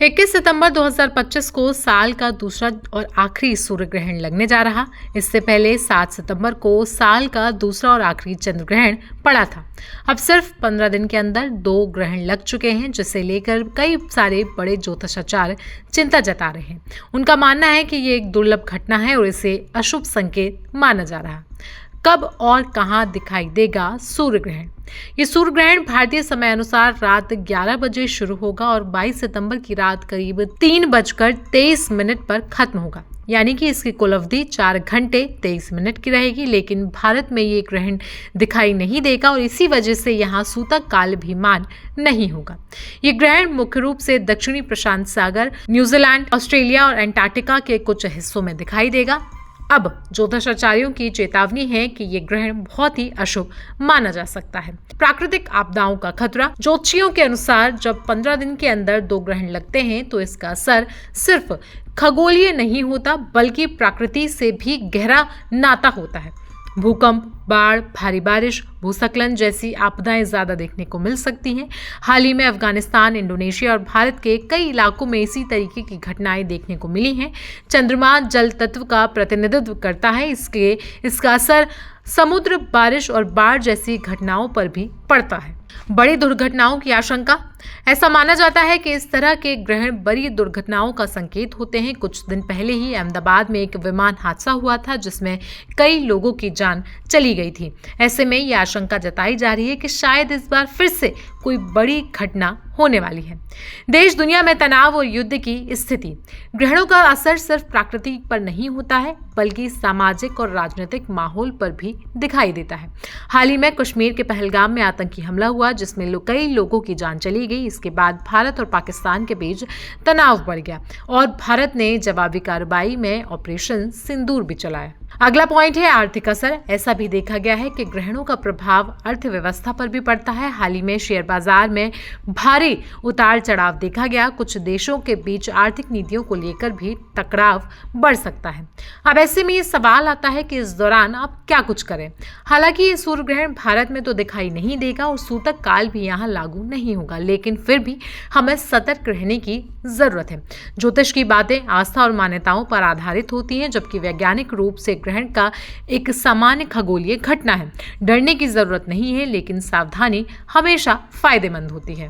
21 सितंबर 2025 को साल का दूसरा और आखिरी सूर्य ग्रहण लगने जा रहा। इससे पहले 7 सितंबर को साल का दूसरा और आखिरी चंद्र ग्रहण पड़ा था। अब सिर्फ 15 दिन के अंदर 2 ग्रहण लग चुके हैं, जिसे लेकर कई सारे बड़े ज्योतिषाचार्य चिंता जता रहे हैं। उनका मानना है कि ये एक दुर्लभ घटना है और इसे अशुभ संकेत माना जा रहा है। कब और कहां दिखाई देगा सूर्य ग्रहण? ये सूर्य ग्रहण भारतीय समय अनुसार रात 11 बजे शुरू होगा और 22 सितंबर की रात करीब 3:23 पर खत्म होगा। यानी कि इसकी कुल अवधि 4 घंटे 23 मिनट की रहेगी। लेकिन भारत में ये ग्रहण दिखाई नहीं देगा और इसी वजह से यहाँ सूतक काल भी मान नहीं होगा। ये ग्रहण मुख्य रूप से दक्षिणी प्रशांत सागर, न्यूजीलैंड, ऑस्ट्रेलिया और अंटार्कटिका के कुछ हिस्सों में दिखाई देगा। अब ज्योतिषाचार्यों की चेतावनी है कि ये ग्रहण बहुत ही अशुभ माना जा सकता है। प्राकृतिक आपदाओं का खतरा। ज्योतिषियों के अनुसार जब 15 दिन के अंदर 2 ग्रहण लगते हैं तो इसका असर सिर्फ खगोलीय नहीं होता, बल्कि प्रकृति से भी गहरा नाता होता है। भूकंप, बाढ़, भारी बारिश, भूस्खलन जैसी आपदाएं ज्यादा देखने को मिल सकती हैं। हाल ही में अफगानिस्तान, इंडोनेशिया और भारत के कई इलाकों में इसी तरीके की घटनाएं देखने को मिली हैं। चंद्रमा जल तत्व का प्रतिनिधित्व करता है, इसलिए इसका असर समुद्र, बारिश और बाढ़ जैसी घटनाओं पर भी पड़ता है। बड़ी दुर्घटनाओं की आशंका। ऐसा माना जाता है कि इस तरह के ग्रहण बड़ी दुर्घटनाओं का संकेत होते हैं। कुछ दिन पहले ही अहमदाबाद में एक विमान हादसा हुआ था, जिसमें कई लोगों की जान चली गई थी। ऐसे में यह आशंका जताई जा रही है कि शायद इस बार फिर से कोई बड़ी घटना होने वाली है। देश दुनिया में तनाव और युद्ध की स्थिति। ग्रहणों का असर सिर्फ प्रकृति पर नहीं होता है, बल्कि सामाजिक और राजनीतिक माहौल पर भी दिखाई देता है। हाल ही में कश्मीर के पहलगाम में आतंकी हमला हुआ, जिसमें कई लोगों की जान चली गई। इसके बाद भारत और पाकिस्तान के बीच तनाव बढ़ गया और भारत ने जवाबी कार्रवाई में ऑपरेशन सिंदूर भी चलाया। अगला पॉइंट है आर्थिक असर। ऐसा भी देखा गया है कि ग्रहणों का प्रभाव अर्थव्यवस्था पर भी पड़ता है। हाल ही में शेयर बाजार में भारी उतार चढ़ाव देखा गया। कुछ देशों के बीच आर्थिक नीतियों को लेकर भी टकराव बढ़ सकता है। अब ऐसे में ये सवाल आता है कि इस दौरान आप क्या कुछ करें। हालांकि ये सूर्य ग्रहण भारत में तो दिखाई नहीं देगा और सूतक काल भी यहाँ लागू नहीं होगा, लेकिन फिर भी हमें सतर्क रहने की जरूरत है। ज्योतिष की बातें आस्था और मान्यताओं पर आधारित होती हैं, जबकि वैज्ञानिक रूप से ग्रहण का एक सामान्य खगोलीय घटना है। डरने की जरूरत नहीं है, लेकिन सावधानी हमेशा फायदेमंद होती है।